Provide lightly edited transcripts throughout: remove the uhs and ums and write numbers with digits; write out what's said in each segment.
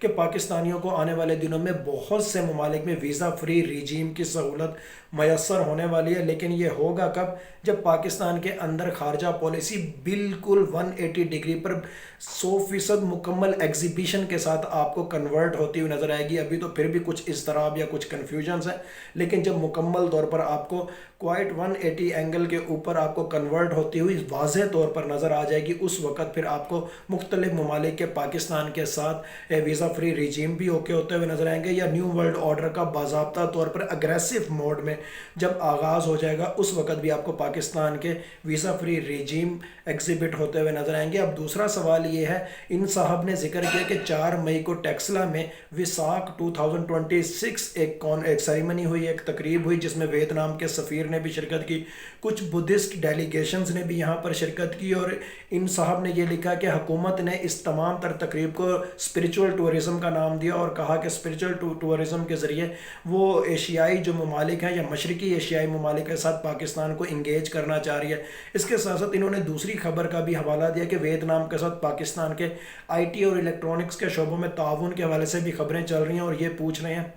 کہ پاکستانیوں کو آنے والے دنوں میں بہت سے ممالک میں ویزا فری ریجیم کی سہولت میسر ہونے والی ہے، لیکن یہ ہوگا کب؟ جب پاکستان کے اندر خارجہ پالیسی بالکل 180 ڈگری پر 100% مکمل ایگزیبیشن کے ساتھ آپ کو کنورٹ ہوتی ہوئی نظر آئے گی۔ ابھی تو پھر بھی کچھ اضطراب یا کچھ کنفیوژنز ہیں، لیکن جب مکمل طور پر آپ کو کوائٹ 180 اینگل کے اوپر آپ کو کنورٹ ہوتی ہوئی واضح طور پر نظر آ جائے گی، اس وقت پھر آپ کو مختلف ممالک کے پاکستان کے ساتھ ویزا فری ریجیم بھی ہوتے ہوئے نظر آئیں گے، یا نیو ورلڈ آرڈر کا باضابطہ طور پر اگریسو موڈ میں جب آغاز ہو جائے گا، اس وقت بھی آپ کو پاکستان کے ویزا فری ریجیم ایگزیبٹ ہوتے ہوئے نظر آئیں گے۔ اب دوسرا سوال یہ ہے، ان صاحب نے ذکر کیا کہ 4 مئی کو ٹیکسلا میں وساک 2026 ایک سیریمنی ہوئی، ایک تقریب ہوئی جس میں ویتنام کے سفیر نے بھی شرکت کی، کچھ بدھسٹ ڈیلیگیشنز نے بھی یہاں پر شرکت کی، اور ان صاحب نے یہ لکھا کہ حکومت نے اس تمام تر تقریب کو اسپریچول ٹورزم کا نام دیا، اور کہا کہ اسپریچول ٹورزم کے ذریعے وہ ایشیائی جو ممالک ہیں یا مشرقی ایشیائی ممالک کے ساتھ پاکستان کو انگیج کرنا چاہ رہی ہے۔ اس کے ساتھ ساتھ انہوں نے دوسری خبر کا بھی حوالہ دیا کہ ویتنام کے ساتھ پاکستان کے آئی ٹی اور الیکٹرانکس کے شعبوں میں تعاون کے حوالے سے بھی خبریں چل رہی ہیں، اور یہ پوچھ رہے ہیں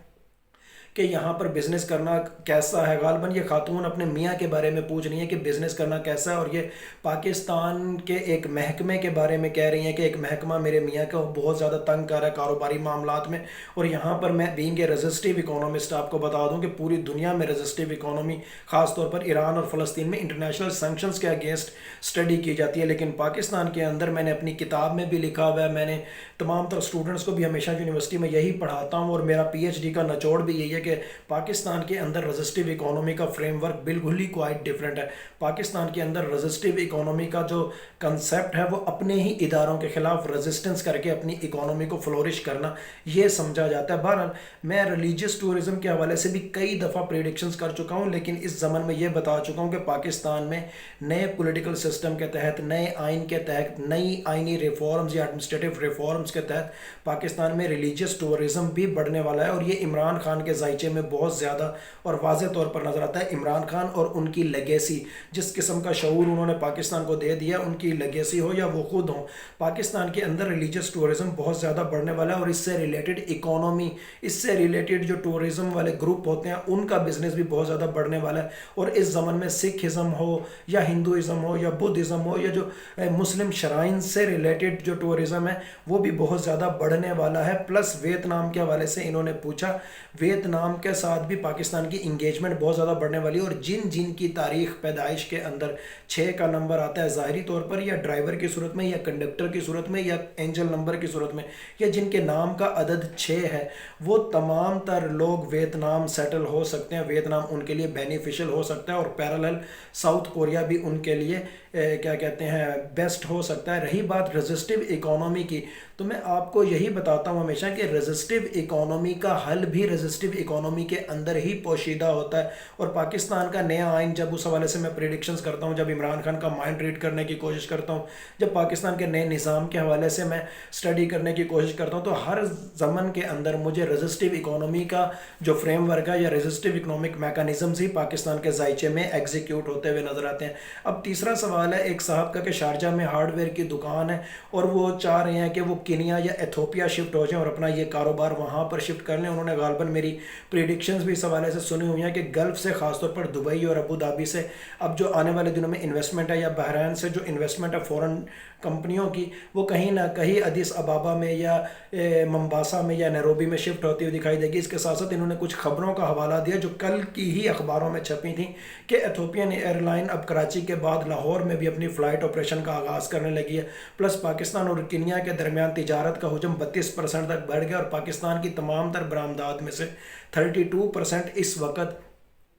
کہ یہاں پر بزنس کرنا کیسا ہے۔ غالباً یہ خاتون اپنے میاں کے بارے میں پوچھ رہی ہیں کہ بزنس کرنا کیسا ہے، اور یہ پاکستان کے ایک محکمے کے بارے میں کہہ رہی ہیں کہ ایک محکمہ میرے میاں کو بہت زیادہ تنگ کر رہا ہے کاروباری معاملات میں۔ اور یہاں پر میں بینگ اے رزسٹیو اکانومسٹ آپ کو بتا دوں کہ پوری دنیا میں رزسٹیو اکانومی خاص طور پر ایران اور فلسطین میں انٹرنیشنل سینکشنز کے اگینسٹ اسٹڈی کی جاتی ہے، لیکن پاکستان کے اندر میں نے اپنی کتاب میں بھی لکھا ہوا ہے، میں نے تمام تر اسٹوڈنٹس کو بھی ہمیشہ یونیورسٹی میں یہی پڑھاتا ہوں، اور میرا پی ایچ ڈی کا نچوڑ بھی یہی ہے کہ پاکستان کے اندر رزسٹیو اکانومی کا فریم ورک بالکل ہی کوائٹ ڈیفرنٹ ہے۔ پاکستان کے اندر رزسٹیو اکانومی کا جو کنسیپٹ ہے وہ اپنے ہی اداروں کے خلاف رزسٹنس کر کے اپنی اکانومی کو فلورش کرنا یہ سمجھا جاتا ہے۔ بہرحال میں ریلیجیس ٹورزم کے حوالے سے بھی کئی دفعہ پریڈکشنز کر چکا ہوں، لیکن اس زمن میں یہ بتا چکا ہوں کہ پاکستان میں نئے پولیٹیکل سسٹم کے تحت، نئے آئین کے تحت، نئی آئینی ریفارمز یا ایڈمنسٹریٹو ریفارمز کے تحت پاکستان میں ریلیجیس ٹورزم بھی بڑھنے والا ہے، اور یہ عمران خان کے ذائچے میں بہت زیادہ اور واضح طور پر نظر آتا ہے۔ عمران خان اور ان کی لیگیسی، جس قسم کا شعور انہوں نے پاکستان کو دے دیا، ان کی لیگیسی ہو یا وہ خود ہوں، پاکستان کے اندر ریلیجیس ٹورزم بہت زیادہ بڑھنے والا ہے، اور اس سے ریلیٹڈ اکانومی، اس سے ریلیٹڈ جو ٹورزم والے گروپ ہوتے ہیں ان کا بزنس بھی بہت زیادہ بڑھنے والا ہے۔ اور اس زمن میں سکھ ازم ہو یا ہندوازم ہو یا بدھ ازم ہو یا جو مسلم شرائن سے ریلیٹڈ جو ٹورزم ہے وہ بھی بہت زیادہ بڑھنے والا ہے۔ پلس ویتنام کے حوالے سے انہوں نے پوچھا، ویتنام کے ساتھ بھی پاکستان کی انگیجمنٹ بہت زیادہ بڑھنے والی ہے، اور جن کی تاریخ پیدائش کے اندر 6 کا نمبر آتا ہے ظاہری طور پر، یا ڈرائیور کی صورت میں یا کنڈکٹر کی صورت میں یا اینجل نمبر کی صورت میں، یا جن کے نام کا عدد 6 ہے، وہ تمام تر لوگ ویتنام سیٹل ہو سکتے ہیں، ویتنام ان کے لیے بینیفیشل ہو سکتا ہے، اور پیرالل ساؤتھ کوریا بھی ان کے لیے کیا کہتے ہیں بیسٹ ہو سکتا ہے۔ رہی بات رزسٹیو اکانومی کی، تو میں آپ کو یہی بتاتا ہوں ہمیشہ کہ رزسٹیو اکانومی کا حل بھی رزسٹیو اکانومی کے اندر ہی پوشیدہ ہوتا ہے، اور پاکستان کا نیا آئین جب اس حوالے سے میں پریڈکشنز کرتا ہوں، جب عمران خان کا مائنڈ ریڈ کرنے کی کوشش کرتا ہوں، جب پاکستان کے نئے نظام کے حوالے سے میں اسٹڈی کرنے کی کوشش کرتا ہوں، تو ہر زمن کے اندر مجھے رزسٹیو اکانومی کا جو فریم ورک ہے یا رزسٹیو اکنامک میکانزمز ہی پاکستان کے ذائچے میں ایگزیکیوٹ ہوتے ہوئے نظر آتے ہیں۔ اب تیسرا سوال ہے ایک صاحب کا کہ شارجہ میں ہارڈ ویئر کی دکان ہے اور وہ چاہ رہے ہیں کہ وہ کینیا یا ایتھوپیا شفٹ ہو جائیں اور اپنا یہ کاروبار وہاں پر شفٹ کر لیں۔ انہوں نے غالباً میری پریڈکشنز بھی اس حوالے سے سنی ہوئی ہیں کہ گلف سے خاص طور پر دبئی اور ابو دھابی سے اب جو آنے والے دنوں میں انویسٹمنٹ ہے، یا بحرین سے جو انویسٹمنٹ ہے فورن کمپنیوں کی، وہ کہیں نہ کہیں ادیس ابابا میں یا ممباسا میں یا نیروبی میں شفٹ ہوتی ہوئی دکھائی دے گی۔ اس کے ساتھ ساتھ انہوں نے کچھ خبروں کا حوالہ دیا جو کل کی ہی اخباروں میں چھپی تھیں کہ ایتھوپین ایئر لائن اب کراچی کے بعد لاہور میں بھی اپنی فلائٹ آپریشن کا آغاز کرنے لگی ہے۔ پلس پاکستان اور کینیا کے درمیان تجارت کا حجم 32% تک بڑھ گیا، اور پاکستان کی تمام تر برآمدات میں سے 32% اس وقت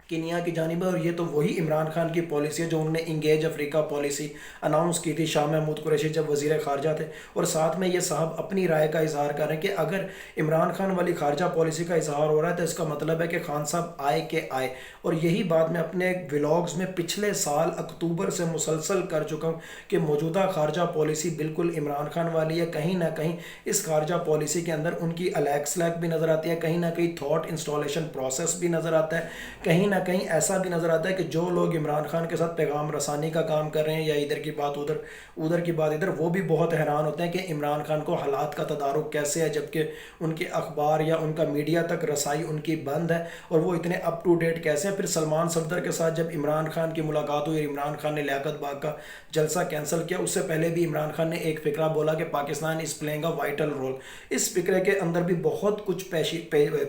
کینیا کی جانب ہے، اور یہ تو وہی عمران خان کی پالیسی ہے جو انہوں نے انگیج افریقہ پالیسی اناؤنس کی تھی شاہ محمود قریشی جب وزیر خارجہ تھے۔ اور ساتھ میں یہ صاحب اپنی رائے کا اظہار کر رہے ہیں کہ اگر عمران خان والی خارجہ پالیسی کا اظہار ہو رہا ہے تو اس کا مطلب ہے کہ خان صاحب آئے کہ آئے، اور یہی بات میں اپنے ولاگز میں پچھلے سال اکتوبر سے مسلسل کر چکا ہوں کہ موجودہ خارجہ پالیسی بالکل عمران خان والی ہے۔ کہیں نہ کہیں اس خارجہ پالیسی کے اندر ان کی الیکس لیک بھی نظر آتی ہے، کہیں نہ کہیں تھاٹ انسٹالیشن پروسیس بھی نظر آتا ہے، کہیں نہ نہ کہیں ایسا بھی نظر آتا ہے کہ جو لوگ عمران خان کے ساتھ پیغام رسانی کا کام کر رہے ہیں یا ادھر کی بات ادھر ادھر کی بات ادھر، وہ بھی بہت حیران ہوتے ہیں کہ عمران خان کو حالات کا تدارک کیسے ہے، جبکہ ان کے اخبار یا ان کا میڈیا تک رسائی ان کی بند ہے، اور وہ اتنے اپ ٹو ڈیٹ کیسے ہیں۔ پھر سلمان صفدر کے ساتھ جب عمران خان کی ملاقات ہوئی، عمران خان نے لیاقت باغ کا جلسہ کینسل کیا، اس سے پہلے بھی عمران خان نے ایک فقرہ بولا کہ Pakistan is playing a vital role. اس فقرے کے اندر بھی بہت کچھ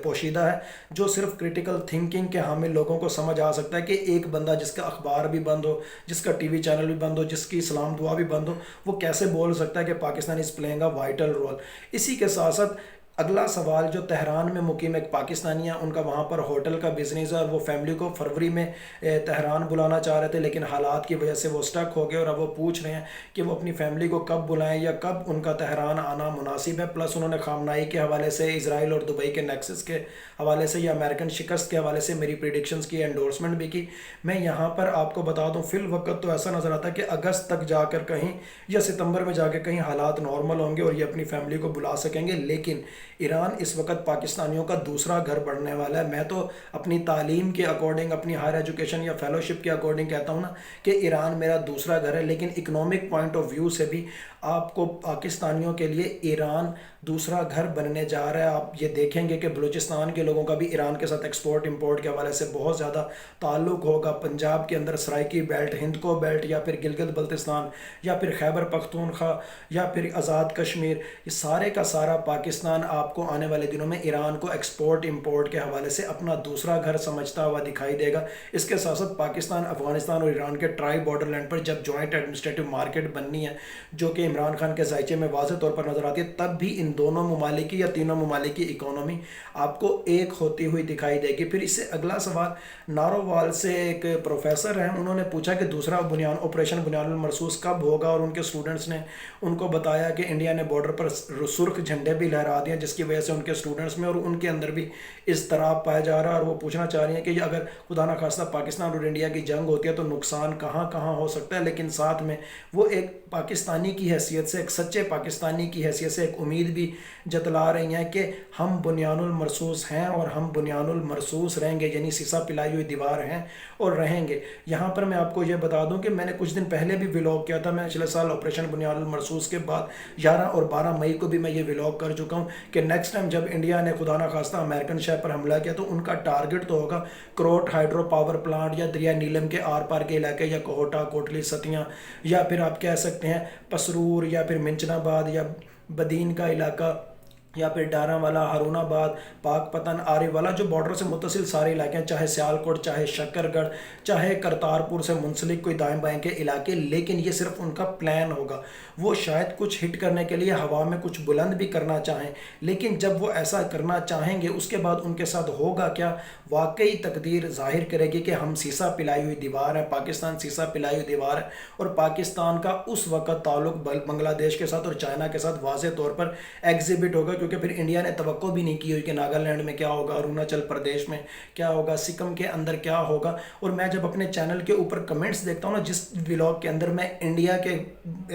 پوشیدہ ہے جو صرف کرٹیکل تھنکنگ کے حامل لوگوں کو سمجھ آ سکتا ہے کہ ایک بندہ جس کا اخبار بھی بند ہو، جس کا ٹی وی چینل بھی بند ہو، جس کی سلام دعا بھی بند ہو، وہ کیسے بول سکتا ہے کہ Pakistan is playing a vital role. اسی کے ساتھ ساتھ اگلا سوال جو تہران میں مقیم ایک پاکستانی ہیں، ان کا وہاں پر ہوٹل کا بزنس ہے اور وہ فیملی کو فروری میں تہران بلانا چاہ رہے تھے، لیکن حالات کی وجہ سے وہ سٹک ہو گئے، اور اب وہ پوچھ رہے ہیں کہ وہ اپنی فیملی کو کب بلائیں یا کب ان کا تہران آنا مناسب ہے۔ پلس انہوں نے خامنائی کے حوالے سے، اسرائیل اور دبئی کے نیکسس کے حوالے سے یا امریکن شکست کے حوالے سے میری پریڈکشنز کی انڈورسمنٹ بھی کی۔ میں یہاں پر آپ کو بتا دوں، فی الوقت تو ایسا نظر آتا ہے کہ اگست تک جا کر کہیں یا ستمبر میں جا کے کہیں حالات نارمل ہوں گے اور یہ اپنی فیملی کو بلا سکیں گے، لیکن ایران اس وقت پاکستانیوں کا دوسرا گھر بننے والا ہے۔ میں تو اپنی تعلیم کے اکارڈنگ، اپنی ہائر ایجوکیشن یا فیلوشپ کے اکارڈنگ کہتا ہوں نا کہ ایران میرا دوسرا گھر ہے، لیکن اکنامک پوائنٹ آف ویو سے بھی آپ کو پاکستانیوں کے لیے ایران دوسرا گھر بننے جا رہا ہے۔ آپ یہ دیکھیں گے کہ بلوچستان کے لوگوں کا بھی ایران کے ساتھ ایکسپورٹ امپورٹ کے حوالے سے بہت زیادہ تعلق ہوگا۔ پنجاب کے اندر سرائکی بیلٹ، ہند کو بیلٹ، یا پھر گلگت بلتستان، یا پھر خیبر پختونخوا، یا پھر آزاد کشمیر، یہ سارے کا سارا پاکستان آپ کو آنے والے دنوں میں ایران کو ایکسپورٹ امپورٹ کے حوالے سے اپنا دوسرا گھر سمجھتا ہوا دکھائی دے گا۔ اس کے ساتھ ساتھ پاکستان، افغانستان اور ایران کے ٹرائی بارڈر لینڈ پر جب جوائنٹ ایڈمنسٹریٹو مارکیٹ بننی ہے، جو کہ عمران خان کے ذائچے میں واضح طور پر نظر آتی ہے، تب بھی ان دونوں ممالک کی یا تینوں ممالک کی اکانومی آپ کو ایک ہوتی ہوئی دکھائی دے گی۔ پھر اس سے اگلا سوال نارووال سے ایک پروفیسر ہیں، انہوں نے پوچھا کہ دوسرا آپریشن بنیاد المرصوص کب ہوگا، اور ان کے اسٹوڈنٹس نے ان کو بتایا کہ انڈیا نے بارڈر پر سرخ جھنڈے بھی لہرا دیے، جس کی وجہ سے ان کے اسٹوڈنٹس میں اور ان کے اندر بھی اضطراب پایا جا رہا ہے، اور وہ پوچھنا چاہ رہی ہیں کہ اگر خدا نخواستہ پاکستان اور انڈیا کی جنگ ہوتی ہے تو نقصان کہاں کہاں ہو سکتا ہے، لیکن ساتھ میں وہ ایک پاکستانی کی حیثیت سے، ایک سچے پاکستانی کی حیثیت سے ایک امید بھی جتلا رہی ہیں کہ ہم بنیان المرصوص ہیں اور ہم بنیان المرصوص رہیں گے، یعنی سیسا پلائی ہوئی دیوار ہیں اور رہیں گے۔ یہاں پر میں آپ کو یہ بتا دوں کہ میں نے کچھ دن پہلے بھی ولاگ کیا تھا، میں پچھلے سال آپریشن بنیان المرصوص کے بعد 11 اور 12 مئی کو بھی میں یہ ولاگ کر چکا ہوں کہ نیکسٹ ٹائم جب انڈیا نے خدا نخواستہ امریکن شہر پر حملہ کیا تو ان کا ٹارگٹ تو ہوگا کروٹ ہائیڈرو پاور پلانٹ یا دریا نیلم کے آر پار کے علاقے، یا کوہٹا، کوٹلی، ستیاں، یا پھر آپ کہہ سکتے ہیں پسرور، یا پھر منچن آباد، یا بدین کا علاقہ، یا پھر ڈارا والا، ہارون آباد، پاک پتن، آری والا، جو بارڈر سے متصل سارے علاقے ہیں، چاہے سیالکوٹ، چاہے شکر گڑھ، چاہے کرتارپور سے منسلک کوئی دائیں بائیں کے علاقے، لیکن یہ صرف ان کا پلان ہوگا۔ وہ شاید کچھ ہٹ کرنے کے لیے ہوا میں کچھ بلند بھی کرنا چاہیں، لیکن جب وہ ایسا کرنا چاہیں گے اس کے بعد ان کے ساتھ ہوگا کیا، واقعی تقدیر ظاہر کرے گی کہ ہم سیسا پلائی ہوئی دیوار ہیں، پاکستان سیسا پلائی ہوئی دیوار ہے، اور پاکستان کا اس وقت تعلق بنگلہ دیش کے ساتھ اور چائنا کے ساتھ واضح طور پر ایگزیبٹ ہوگا، کیونکہ پھر انڈیا نے توقع بھی نہیں کی ہوئی کہ ناگالینڈ میں کیا ہوگا، اروناچل پردیش میں کیا ہوگا، سکم کے اندر کیا ہوگا۔ اور میں جب اپنے چینل کے اوپر کمنٹس دیکھتا ہوں نا، جس ولاگ کے اندر میں انڈیا کے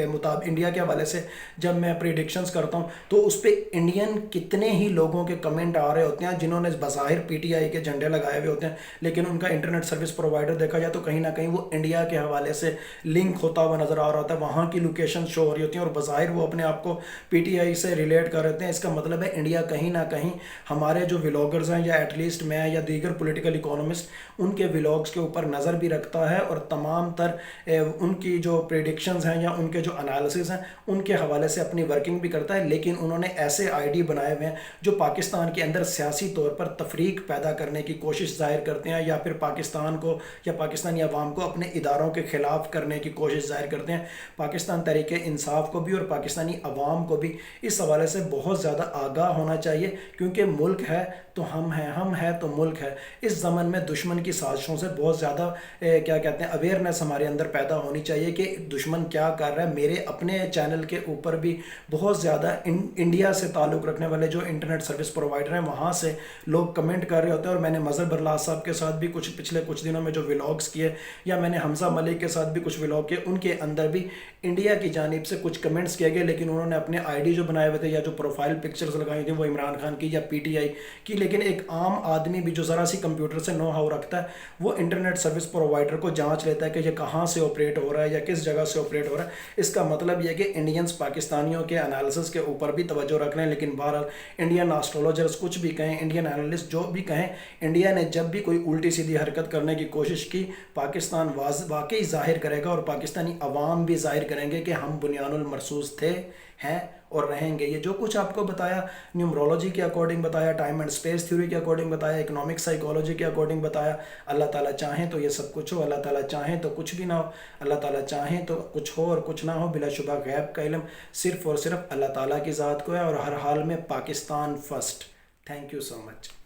مطابق انڈیا کے حوالے سے جب میں پریڈکشنز کرتا ہوں تو اس پہ انڈین کتنے ہی لوگوں کے کمنٹ آ رہے ہوتے ہیں جنہوں نے بظاہر پی ٹی آئی کے جھنڈے لگائے ہوئے ہوتے ہیں، لیکن ان کا انٹرنیٹ سروس پرووائڈر دیکھا جائے تو کہیں نہ کہیں وہ انڈیا کے حوالے سے لنک ہوتا ہوا نظر آ رہا ہوتا ہے، وہاں کی لوکیشن شو ہو رہی ہوتی ہیں، اور بظاہر وہ اپنے آپ کو پی ٹی آئی سے ریلیٹ کر رہتے ہیں۔ اس کا مطلب ہے انڈیا کہیں نہ کہیں ہمارے جو ولاگرز ہیں، یا ایٹ لیسٹ میں یا دیگر پولیٹیکل اکانومسٹ، ان کے ولاگز کے اوپر نظر بھی رکھتا ہے، اور تمام تر ان کی جو پریڈکشنز ہیں یا ان کے جو انالیسز ہیں ان کے حوالے سے اپنی ورکنگ بھی کرتا ہے، لیکن انہوں نے ایسے آئی ڈی بنائے ہوئے ہیں جو پاکستان کے اندر سیاسی طور پر تفریق پیدا کرنے کی کوشش ظاہر کرتے ہیں، یا پھر پاکستان کو یا پاکستانی عوام کو اپنے اداروں کے خلاف کرنے کی کوشش ظاہر کرتے ہیں۔ پاکستان تحریک انصاف کو بھی اور پاکستانی عوام کو بھی اس حوالے سے بہت زیادہ آگاہ ہونا چاہیے، کیونکہ ملک ہے تو ہم ہیں، ہم ہے تو ملک ہے۔ اس زمن میں دشمن کی سازشوں سے بہت زیادہ کیا کہتے ہیں اویئرنیس ہمارے اندر پیدا ہونی چاہیے کہ دشمن کیا کر رہا ہے۔ میرے اپنے چینل کے اوپر بھی بہت زیادہ انڈیا سے تعلق رکھنے والے جو انٹرنیٹ سروس پرووائڈر ہیں وہاں سے لوگ کمنٹ کر رہے ہوتے ہیں، اور میں نے مظہر برلاس صاحب کے ساتھ بھی پچھلے کچھ دنوں میں جو ولاگز کیے، یا میں نے حمزہ ملک کے ساتھ بھی کچھ ولاگ کیے، ان کے اندر بھی انڈیا کی جانب سے کچھ کمنٹس کیے گئے، لیکن انہوں نے اپنے آئی ڈی جو بنائے ہوئے تھے یا جو پروفائل پکچرز لگائی تھیں وہ عمران خان کی یا پی ٹی آئی کی، لیکن لیکن ایک عام آدمی بھی جو ذرا سی کمپیوٹر سے نو ہاؤ رکھتا ہے وہ انٹرنیٹ سروس پرووائڈر کو جانچ لیتا ہے کہ یہ کہاں سے آپریٹ ہو رہا ہے یا کس جگہ سے آپریٹ ہو رہا ہے۔ اس کا مطلب یہ کہ انڈینز پاکستانیوں کے انالیسس کے اوپر بھی توجہ رکھ رہے ہیں، لیکن بہرحال انڈین آسٹرولوجرز کچھ بھی کہیں، انڈین انالسٹ جو بھی کہیں، انڈیا نے جب بھی کوئی الٹی سیدھی حرکت کرنے کی کوشش کی، پاکستان واقعی ظاہر کرے گا اور پاکستانی عوام بھی ظاہر کریں گے کہ ہم بنیان المرصوص تھے، ہیں اور رہیں گے۔ یہ جو کچھ آپ کو بتایا، نیومرولوجی کے اکارڈنگ بتایا، ٹائم اینڈ اسپیس تھیوری کے اکارڈنگ بتایا، اکنامک سائیکالوجی کے اکارڈنگ بتایا، اللہ تعالیٰ چاہیں تو یہ سب کچھ ہو، اللہ تعالیٰ چاہیں تو کچھ بھی نہ ہو، اللہ تعالیٰ چاہیں تو کچھ ہو اور کچھ نہ ہو۔ بلا شبہ غیب کا علم صرف اور صرف اللہ تعالیٰ کی ذات کو ہے، اور ہر حال میں Pakistan first. Thank you so much.